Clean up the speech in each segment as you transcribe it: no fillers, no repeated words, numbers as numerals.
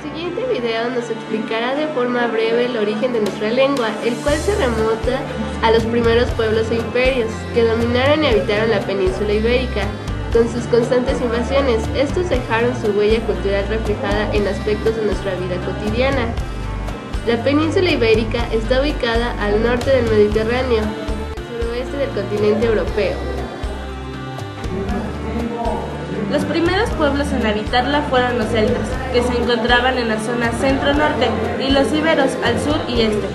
siguiente video nos explicará de forma breve el origen de nuestra lengua, el cual se remonta a los primeros pueblos e imperios que dominaron y habitaron la península ibérica. Con sus constantes invasiones, estos dejaron su huella cultural reflejada en aspectos de nuestra vida cotidiana. La península ibérica está ubicada al norte del Mediterráneo, al suroeste del continente europeo. Los primeros pueblos en habitarla fueron los celtas, que se encontraban en la zona centro-norte, y los íberos al sur y este.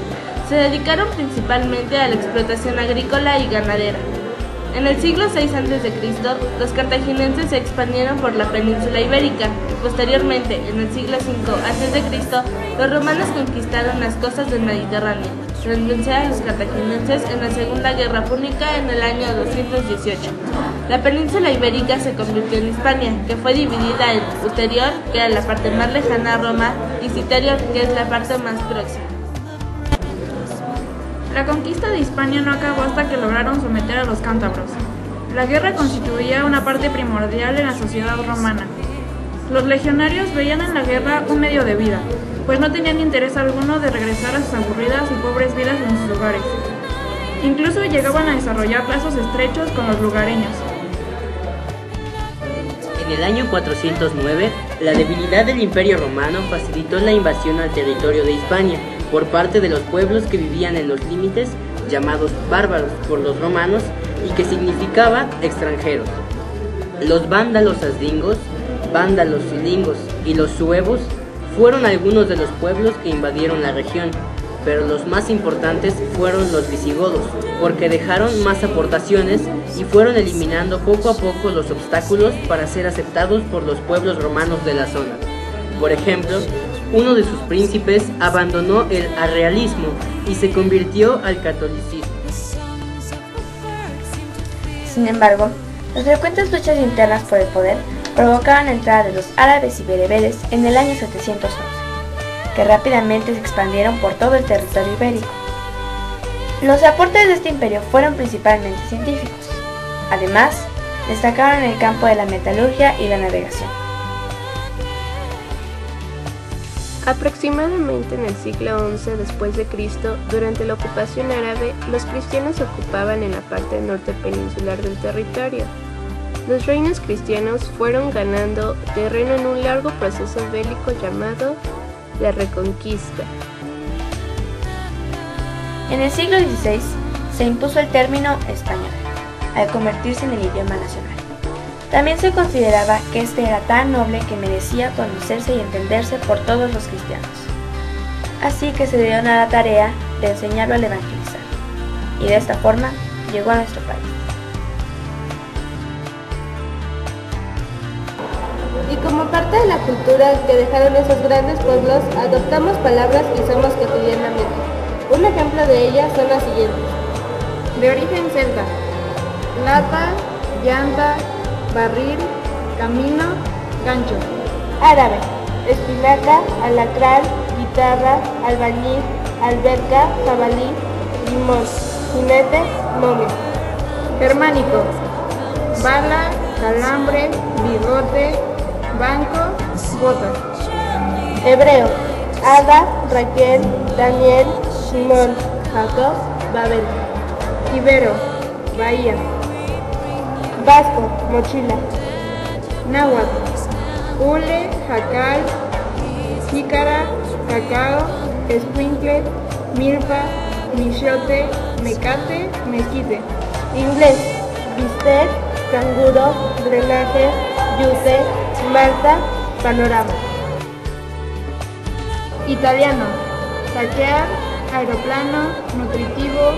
Se dedicaron principalmente a la explotación agrícola y ganadera. En el siglo VI a.C., los cartaginenses se expandieron por la península ibérica y posteriormente, en el siglo V a.C., los romanos conquistaron las costas del Mediterráneo, tras vencer a los cartaginenses en la Segunda Guerra Púnica en el año 218. La península ibérica se convirtió en Hispania, que fue dividida en Ulterior, que era la parte más lejana a Roma, y Citerior, que es la parte más próxima. La conquista de Hispania no acabó hasta que lograron someter a los cántabros. La guerra constituía una parte primordial en la sociedad romana. Los legionarios veían en la guerra un medio de vida, pues no tenían interés alguno de regresar a sus aburridas y pobres vidas en sus lugares. Incluso llegaban a desarrollar lazos estrechos con los lugareños. En el año 409, la debilidad del Imperio Romano facilitó la invasión al territorio de Hispania por parte de los pueblos que vivían en los límites, llamados bárbaros por los romanos, y que significaba extranjeros. Los vándalos asdingos, vándalos cilingos y los suevos fueron algunos de los pueblos que invadieron la región, pero los más importantes fueron los visigodos, porque dejaron más aportaciones y fueron eliminando poco a poco los obstáculos para ser aceptados por los pueblos romanos de la zona. Por ejemplo, uno de sus príncipes abandonó el arrianismo y se convirtió al catolicismo. Sin embargo, las frecuentes luchas internas por el poder provocaron la entrada de los árabes y bereberes en el año 711, que rápidamente se expandieron por todo el territorio ibérico. Los aportes de este imperio fueron principalmente científicos. Además, destacaron en el campo de la metalurgia y la navegación. Aproximadamente en el siglo XI después de Cristo, durante la ocupación árabe, los cristianos ocupaban en la parte norte peninsular del territorio. Los reinos cristianos fueron ganando terreno en un largo proceso bélico llamado la Reconquista. En el siglo XVI se impuso el término español, al convertirse en el idioma nacional. También se consideraba que este era tan noble que merecía conocerse y entenderse por todos los cristianos. Así que se dieron a la tarea de enseñarlo al evangelizar, y de esta forma llegó a nuestro país. Y como parte de la cultura que dejaron esos grandes pueblos, adoptamos palabras que usamos cotidianamente. Un ejemplo de ellas son las siguientes. De origen celta: lata, llanta, barril, camino, gancho. Árabe: espinaca, alacrán, guitarra, albañil, alberca, jabalí, limón, jinete, momia. Germánico: bala, calambre, bigote, banco, bota. Hebreo: Ada, Raquel, Daniel, Simón, Jacob, Babel. Ibero: bahía. Vasco: mochila. Náhuatl: hule, jacal, jícara, cacao, escuincle, milpa, michote, mecate, mezquite. Inglés: bistec, canguro, drenaje, yute, malta, panorama. Italiano: taquear, aeroplano, nutritivo,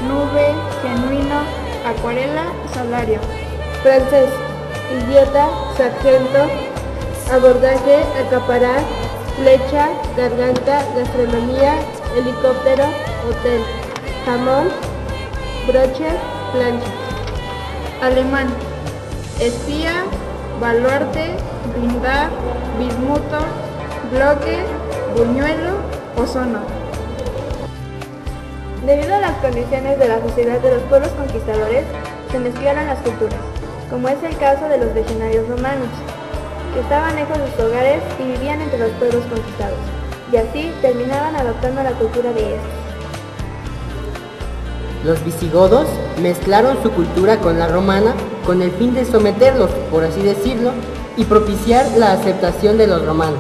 nube, genuino, acuarela, salario. Francés: idiota, sargento, abordaje, acaparar, flecha, garganta, gastronomía, helicóptero, hotel, jamón, broche, plancha. Alemán: espía, baluarte, blindar, bismuto, bloque, buñuelo, ozono. Debido a las condiciones de la sociedad de los pueblos conquistadores, se mezclaron las culturas, como es el caso de los legionarios romanos. que estaban lejos de sus hogares y vivían entre los pueblos conquistados, y así terminaban adoptando la cultura de estos. Los visigodos mezclaron su cultura con la romana con el fin de someterlos, por así decirlo, y propiciar la aceptación de los romanos.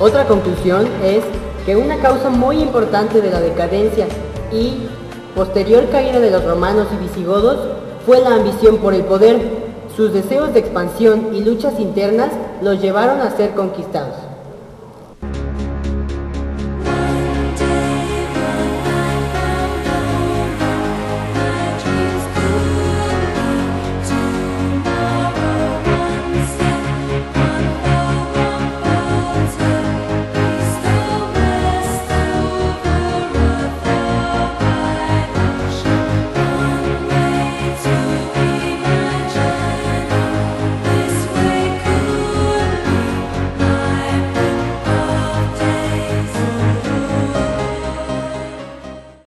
Otra conclusión es que una causa muy importante de la decadencia y posterior caída de los romanos y visigodos fue la ambición por el poder. Sus deseos de expansión y luchas internas los llevaron a ser conquistados.